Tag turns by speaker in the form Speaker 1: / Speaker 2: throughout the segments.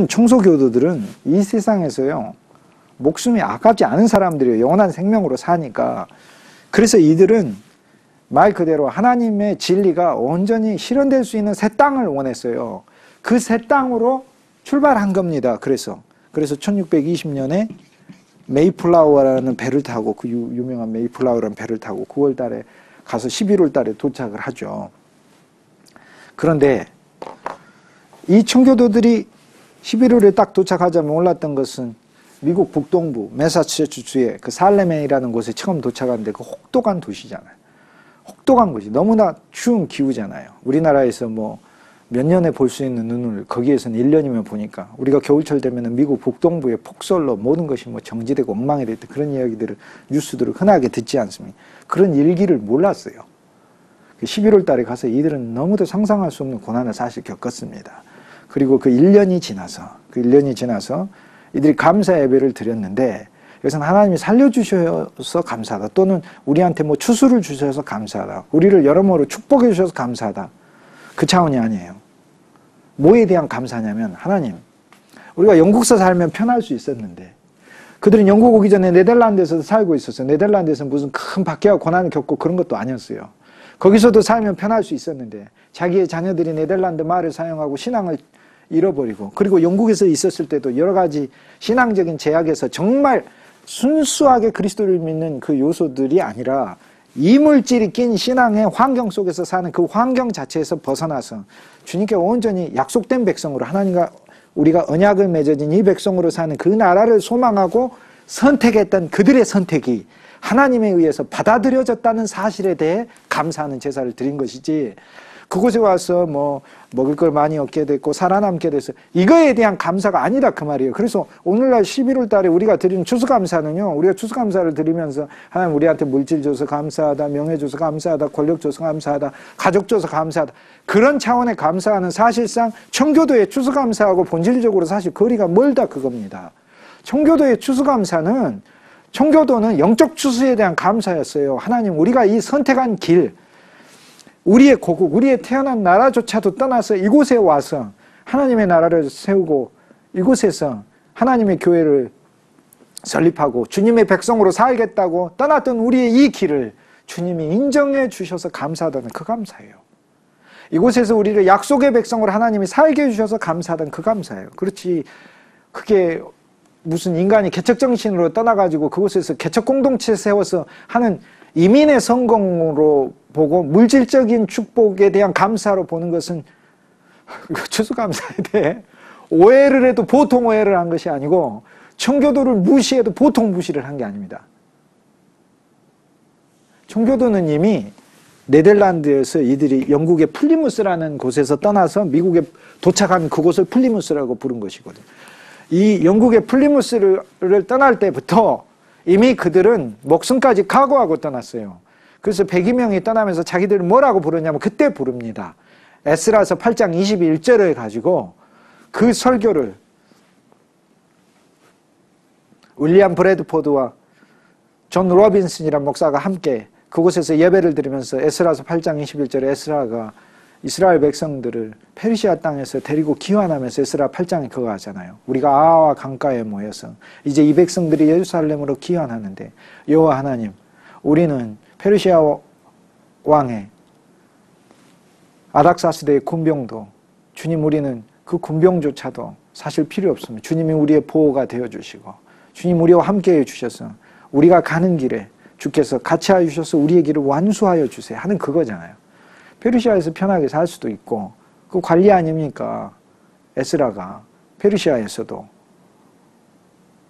Speaker 1: 청소교도들은 이 세상에서요, 목숨이 아깝지 않은 사람들이에요. 영원한 생명으로 사니까. 그래서 이들은 말 그대로 하나님의 진리가 온전히 실현될 수 있는 새 땅을 원했어요. 그 새 땅으로 출발한 겁니다. 그래서 1620년에 메이플라워라는 배를 타고, 그 유명한 메이플라워라는 배를 타고 9월 달에 가서 11월 달에 도착을 하죠. 그런데 이 청교도들이 11월에 딱 도착하자면 몰랐던 것은 미국 북동부 매사추세츠주의 그 살렘이라는 곳에 처음 도착하는데 그 혹독한 도시잖아요. 혹독한 곳이 너무나 추운 기후잖아요. 우리나라에서 뭐 몇 년에 볼 수 있는 눈을 거기에서는 1년이면 보니까, 우리가 겨울철 되면 미국 북동부의 폭설로 모든 것이 뭐 정지되고 엉망이 됐다, 그런 이야기들을 뉴스들을 흔하게 듣지 않습니까? 그런 일기를 몰랐어요. 11월 달에 가서 이들은 너무도 상상할 수 없는 고난을 사실 겪었습니다. 그리고 그 1년이 지나서 이들이 감사 예배를 드렸는데, 여기서는 하나님이 살려주셔서 감사하다, 또는 우리한테 뭐 추수를 주셔서 감사하다, 우리를 여러모로 축복해 주셔서 감사하다, 그 차원이 아니에요. 뭐에 대한 감사냐면, 하나님, 우리가 영국서 살면 편할 수 있었는데, 그들은 영국 오기 전에 네덜란드에서 살고 있었어요. 네덜란드에서는 무슨 큰 박해와 고난을 겪고 그런 것도 아니었어요. 거기서도 살면 편할 수 있었는데 자기의 자녀들이 네덜란드 말을 사용하고 신앙을 잃어버리고, 그리고 영국에서 있었을 때도 여러 가지 신앙적인 제약에서 정말 순수하게 그리스도를 믿는 그 요소들이 아니라 이물질이 낀 신앙의 환경 속에서 사는 그 환경 자체에서 벗어나서 주님께 온전히 약속된 백성으로, 하나님과 우리가 언약을 맺어진 이 백성으로 사는 그 나라를 소망하고 선택했던 그들의 선택이 하나님에 의해서 받아들여졌다는 사실에 대해 감사하는 제사를 드린 것이지, 그곳에 와서 뭐 먹을 걸 많이 얻게 됐고 살아남게 돼서 이거에 대한 감사가 아니다, 그 말이에요. 그래서 오늘날 11월 달에 우리가 드리는 추수감사는요, 우리가 추수감사를 드리면서 하나님 우리한테 물질 줘서 감사하다, 명예 줘서 감사하다, 권력 줘서 감사하다, 가족 줘서 감사하다, 그런 차원의 감사하는, 사실상 청교도의 추수감사하고 본질적으로 사실 거리가 멀다, 그겁니다. 청교도의 추수감사는, 청교도는 영적 추수에 대한 감사였어요. 하나님, 우리가 이 선택한 길, 우리의 고국, 우리의 태어난 나라조차도 떠나서 이곳에 와서 하나님의 나라를 세우고 이곳에서 하나님의 교회를 설립하고 주님의 백성으로 살겠다고 떠났던 우리의 이 길을 주님이 인정해 주셔서 감사하다는 그 감사예요. 이곳에서 우리를 약속의 백성으로 하나님이 살게 해주셔서 감사하다는 그 감사예요. 그렇지, 그게 무슨 인간이 개척정신으로 떠나가지고 그곳에서 개척공동체 세워서 하는 이민의 성공으로 보고 물질적인 축복에 대한 감사로 보는 것은 추수감사에 대해 오해를 해도 보통 오해를 한 것이 아니고, 청교도를 무시해도 보통 무시를 한 게 아닙니다. 청교도는 이미 네덜란드에서 이들이 영국의 플리무스라는 곳에서 떠나서 미국에 도착한 그곳을 플리무스라고 부른 것이거든요. 이 영국의 플리무스를 떠날 때부터 이미 그들은 목숨까지 각오하고 떠났어요. 그래서 102명이 떠나면서 자기들을 뭐라고 부르냐면 그때 부릅니다. 에스라서 8장 21절을 가지고 그 설교를 윌리엄 브래드포드와 존 로빈슨이라는 목사가 함께 그곳에서 예배를 드리면서 에스라서 8장 21절에 에스라가 이스라엘 백성들을 페르시아 땅에서 데리고 귀환하면서 에스라 8장에 그거 하잖아요. 우리가 아와 강가에 모여서 이제 이 백성들이 예루살렘으로 귀환하는데, 여호와 하나님, 우리는 페르시아 왕의 아닥사스대의 군병도, 주님, 우리는 그 군병조차도 사실 필요 없습니다. 주님이 우리의 보호가 되어주시고 주님 우리와 함께해 주셔서 우리가 가는 길에 주께서 같이 하여 주셔서 우리의 길을 완수하여 주세요 하는 그거잖아요. 페르시아에서 편하게 살 수도 있고, 그 관리 아닙니까? 에스라가 페르시아에서도.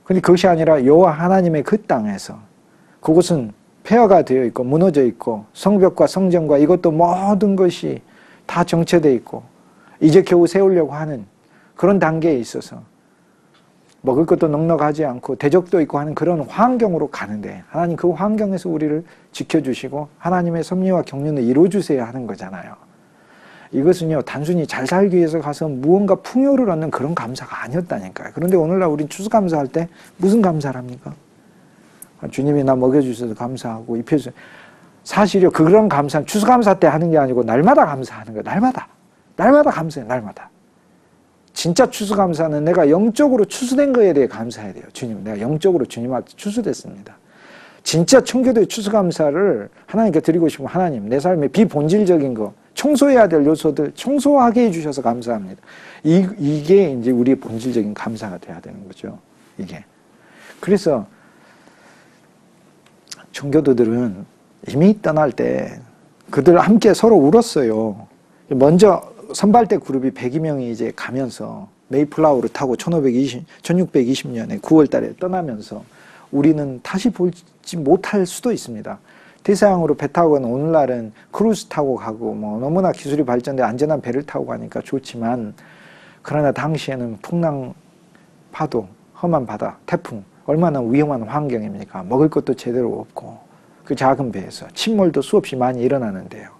Speaker 1: 근데 그것이 아니라 여호와 하나님의 그 땅에서, 그곳은 폐허가 되어 있고 무너져 있고 성벽과 성전과 이것도 모든 것이 다 정체되어 있고 이제 겨우 세우려고 하는 그런 단계에 있어서 먹을 것도 넉넉하지 않고 대적도 있고 하는 그런 환경으로 가는데, 하나님 그 환경에서 우리를 지켜주시고 하나님의 섭리와 경륜을 이루어주세요 하는 거잖아요. 이것은요, 단순히 잘 살기 위해서 가서 무언가 풍요를 얻는 그런 감사가 아니었다니까요. 그런데 오늘날 우린 추수감사할 때 무슨 감사를 합니까? 주님이 나 먹여주셔서 감사하고 입혀주셔서, 사실요, 그런 감사는 추수감사 때 하는 게 아니고 날마다 감사하는 거예요. 날마다 감사해요. 날마다. 진짜 추수감사는 내가 영적으로 추수된 거에 대해 감사해야 돼요. 주님, 내가 영적으로 주님한테 추수됐습니다. 진짜 청교도의 추수감사를 하나님께 드리고 싶으면 하나님, 내 삶의 비본질적인 거, 청소해야 될 요소들 청소하게 해주셔서 감사합니다. 이게 이제 우리의 본질적인 감사가 돼야 되는 거죠. 이게. 그래서 청교도들은 이미 떠날 때 그들 함께 서로 울었어요. 먼저 선발대 그룹이 102명이 이제 가면서 메이플라워를 타고 1620년에 9월 달에 떠나면서 우리는 다시 보지 못할 수도 있습니다. 대서양으로 배 타고 가는 오늘날은 크루즈 타고 가고 뭐 너무나 기술이 발전돼 안전한 배를 타고 가니까 좋지만, 그러나 당시에는 풍랑, 파도, 험한 바다, 태풍, 얼마나 위험한 환경입니까? 먹을 것도 제대로 없고 그 작은 배에서 침몰도 수없이 많이 일어나는데요.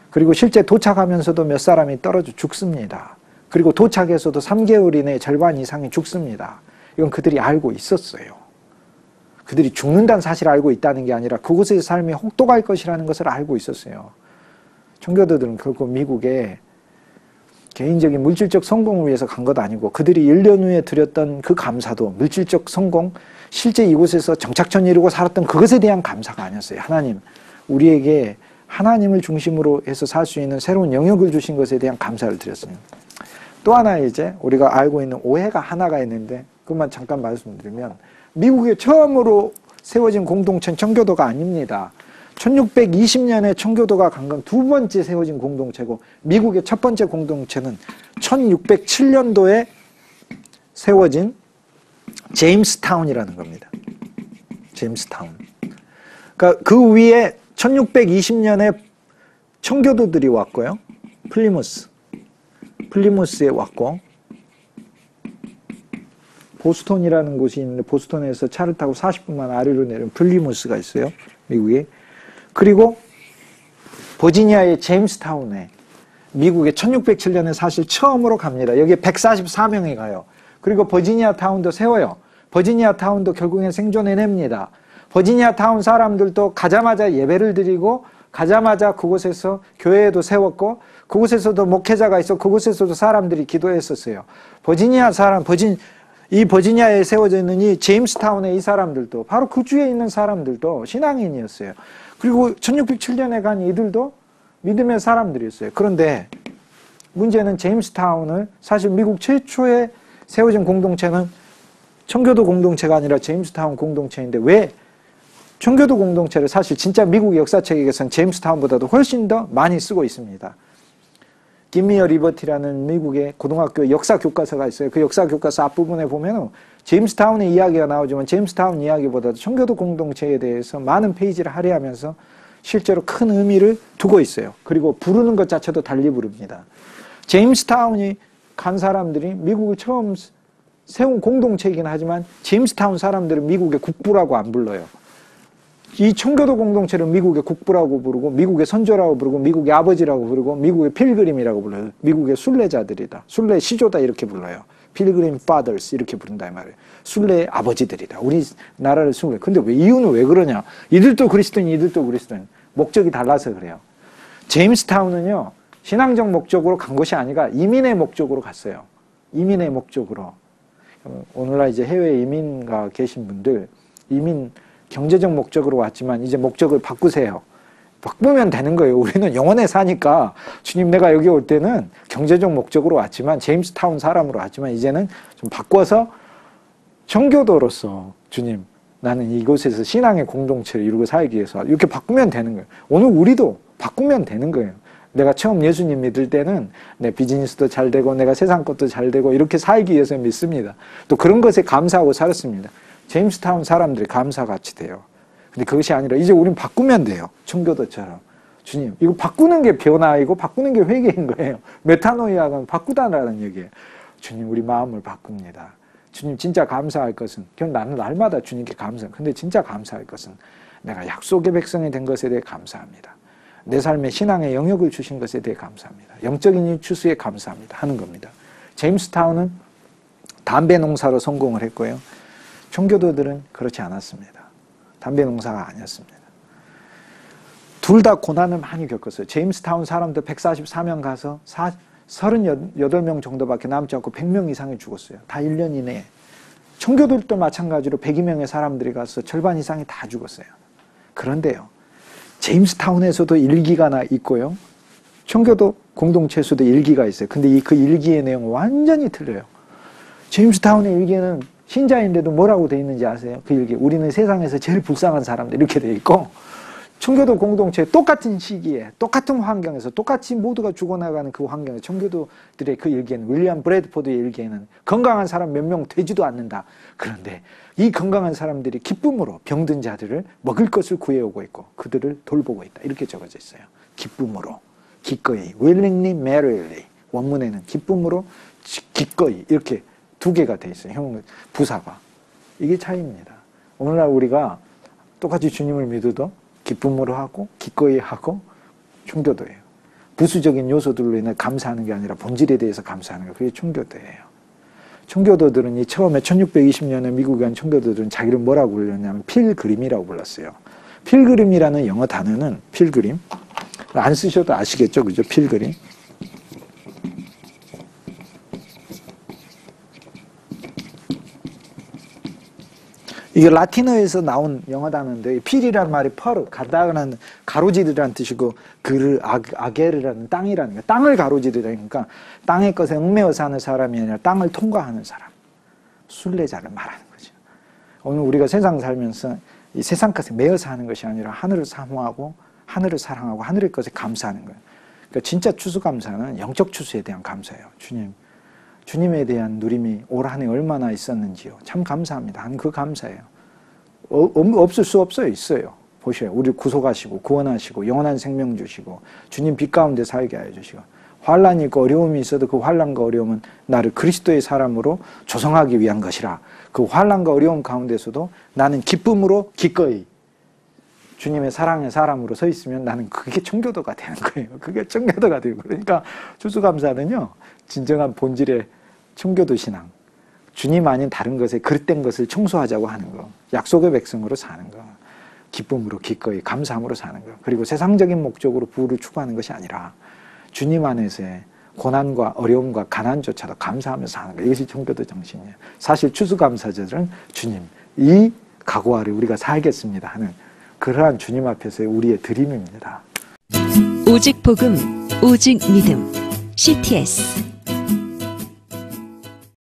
Speaker 1: 그리고 실제 도착하면서도 몇 사람이 떨어져 죽습니다. 그리고 도착해서도 3개월 이내에 절반 이상이 죽습니다. 이건 그들이 알고 있었어요. 그들이 죽는다는 사실을 알고 있다는 게 아니라 그곳의 삶이 혹독할 것이라는 것을 알고 있었어요. 청교도들은 결국 미국에 개인적인 물질적 성공을 위해서 간 것 아니고 그들이 1년 후에 드렸던 그 감사도 물질적 성공, 실제 이곳에서 정착촌 이루고 살았던 그것에 대한 감사가 아니었어요. 하나님, 우리에게 하나님을 중심으로 해서 살 수 있는 새로운 영역을 주신 것에 대한 감사를 드렸습니다. 또 하나 이제 우리가 알고 있는 오해가 하나가 있는데 그것만 잠깐 말씀드리면, 미국에 처음으로 세워진 공동체는 청교도가 아닙니다. 1620년에 청교도가 강강 두 번째 세워진 공동체고, 미국의 첫 번째 공동체는 1607년도에 세워진 제임스타운이라는 겁니다. 제임스타운. 그러니까 그 위에 1620년에 청교도들이 왔고요. 플리무스에 왔고, 보스턴이라는 곳이 있는데 보스턴에서 차를 타고 40분만 아래로 내려온 플리무스가 있어요. 미국에. 그리고 버지니아의 제임스타운에 미국에 1607년에 사실 처음으로 갑니다. 여기에 144명이 가요. 그리고 버지니아 타운도 세워요. 버지니아 타운도 결국엔 생존해냅니다. 버지니아 타운 사람들도 가자마자 예배를 드리고 가자마자 그곳에서 교회도 세웠고 그곳에서도 목회자가 있어 그곳에서도 사람들이 기도했었어요. 이 버지니아에 세워져 있는 이 제임스타운의 이 사람들도 바로 그 주에 있는 사람들도 신앙인이었어요. 그리고 1607년에 간 이들도 믿음의 사람들이었어요. 그런데 문제는 제임스타운을 사실 미국 최초에 세워진 공동체는 청교도 공동체가 아니라 제임스타운 공동체인데 왜 청교도 공동체를 사실 진짜 미국 역사책에서는 제임스타운보다도 훨씬 더 많이 쓰고 있습니다. 김미어 리버티라는 미국의 고등학교 역사 교과서가 있어요. 그 역사 교과서 앞부분에 보면 제임스타운의 이야기가 나오지만 제임스타운 이야기보다도 청교도 공동체에 대해서 많은 페이지를 할애하면서 실제로 큰 의미를 두고 있어요. 그리고 부르는 것 자체도 달리 부릅니다. 제임스타운이 간 사람들이 미국을 처음 세운 공동체이긴 하지만 제임스타운 사람들은 미국의 국부라고 안 불러요. 이 청교도 공동체를 미국의 국부라고 부르고 미국의 선조라고 부르고 미국의 아버지라고 부르고 미국의 필그림이라고 불러요. 미국의 순례자들이다. 순례 시조다 이렇게 불러요. 필그림 fathers 이렇게 부른다 이 말이에요. 순례의 아버지들이다. 우리나라를 순례. 근데 왜 이유는 왜 그러냐? 이들도 그리스도인, 이들도 그리스도인. 목적이 달라서 그래요. 제임스타운은요. 신앙적 목적으로 간 것이 아니라 이민의 목적으로 갔어요. 이민의 목적으로. 오늘날 이제 해외 이민가 계신 분들 이민 경제적 목적으로 왔지만 이제 목적을 바꾸세요. 바꾸면 되는 거예요. 우리는 영원에 사니까 주님 내가 여기 올 때는 경제적 목적으로 왔지만 제임스타운 사람으로 왔지만 이제는 좀 바꿔서 청교도로서 주님 나는 이곳에서 신앙의 공동체를 이루고 살기 위해서 이렇게 바꾸면 되는 거예요. 오늘 우리도 바꾸면 되는 거예요. 내가 처음 예수님 믿을 때는 내 비즈니스도 잘 되고 내가 세상 것도 잘 되고 이렇게 살기 위해서 믿습니다. 또 그런 것에 감사하고 살았습니다. 제임스타운 사람들이 감사같이 돼요. 근데 그것이 아니라 이제 우린 바꾸면 돼요. 청교도처럼. 주님, 이거 바꾸는 게 변화이고 바꾸는 게 회개인 거예요. 메타노이아가 바꾸다라는 얘기예요. 주님, 우리 마음을 바꿉니다. 주님, 진짜 감사할 것은 그냥 나는 날마다 주님께 감사해요. 근데 진짜 감사할 것은 내가 약속의 백성이 된 것에 대해 감사합니다. 내 삶의 신앙의 영역을 주신 것에 대해 감사합니다. 영적인 추수에 감사합니다. 하는 겁니다. 제임스타운은 담배 농사로 성공을 했고요. 청교도들은 그렇지 않았습니다. 담배 농사가 아니었습니다. 둘 다 고난을 많이 겪었어요. 제임스타운 사람들 144명 가서 38명 정도밖에 남지 않고 100명 이상이 죽었어요. 다 1년 이내에. 청교도들도 마찬가지로 102명의 사람들이 가서 절반 이상이 다 죽었어요. 그런데요, 제임스타운에서도 일기가 있고요. 청교도 공동체에서도 일기가 있어요. 근데 그 일기의 내용은 완전히 틀려요. 제임스타운의 일기에는 신자인데도 뭐라고 돼 있는지 아세요? 그 일기. 우리는 세상에서 제일 불쌍한 사람들 이렇게 돼 있고, 청교도 공동체 똑같은 시기에 똑같은 환경에서 똑같이 모두가 죽어나가는 그 환경에서 청교도들의 그 일기에는, 윌리엄 브래드포드의 일기에는 건강한 사람 몇 명 되지도 않는다. 그런데 이 건강한 사람들이 기쁨으로 병든 자들을 먹을 것을 구해오고 있고 그들을 돌보고 있다. 이렇게 적어져 있어요. 기쁨으로, 기꺼이, willingly, merrily. 원문에는 기쁨으로, 기꺼이 이렇게 두 개가 돼 있어요. 부사가. 이게 차이입니다. 오늘날 우리가 똑같이 주님을 믿어도 기쁨으로 하고 기꺼이 하고 청교도예요. 부수적인 요소들로 인해 감사하는 게 아니라 본질에 대해서 감사하는 거. 그게 청교도예요. 청교도들은 처음에 1620년에 미국에 간 청교도들은 자기를 뭐라고 불렀냐면 필그림이라고 불렀어요. 필그림이라는 영어 단어는, 필그림 안 쓰셔도 아시겠죠, 그죠? 필그림. 이게 라틴어에서 나온 영어 단어인데, 필이라는 말이 퍼르, 가다라는 가로지르라는 뜻이고, 아게르라는 땅이라는 거예요. 땅을 가로지르라니까 땅의 것에 얽매여 사는 사람이 아니라 땅을 통과하는 사람, 순례자를 말하는 거죠. 오늘 우리가 세상 살면서 이 세상 것에 매여 사는 것이 아니라 하늘을 사모하고 하늘을 사랑하고 하늘의 것에 감사하는 거예요. 그러니까 진짜 추수감사는 영적 추수에 대한 감사예요. 주님에 대한 누림이 올 한 해 얼마나 있었는지요. 참 감사합니다. 하는 그 감사예요. 없을 수 없어요. 있어요. 보셔요. 우리 구속하시고 구원하시고 영원한 생명 주시고 주님 빛 가운데 살게 하여 주시고, 환란이 있고 어려움이 있어도 그 환란과 어려움은 나를 그리스도의 사람으로 조성하기 위한 것이라. 그 환란과 어려움 가운데서도 나는 기쁨으로 기꺼이 주님의 사랑의 사람으로 서 있으면 나는 그게 청교도가 되는 거예요. 그게 청교도가 되고. 그러니까 추수감사는요, 진정한 본질의 청교도 신앙, 주님 아닌 다른 것에 그릇된 것을 청소하자고 하는 거, 약속의 백성으로 사는 거, 기쁨으로 기꺼이 감사함으로 사는 거, 그리고 세상적인 목적으로 부를 추구하는 것이 아니라 주님 안에서의 고난과 어려움과 가난조차도 감사하면서 사는 거, 이것이 청교도 정신이에요. 사실 추수감사절은 주님, 이 각오 아래 우리가 살겠습니다 하는 그러한 주님 앞에서의 우리의 드림입니다.
Speaker 2: 오직 복음, 오직 믿음, CTS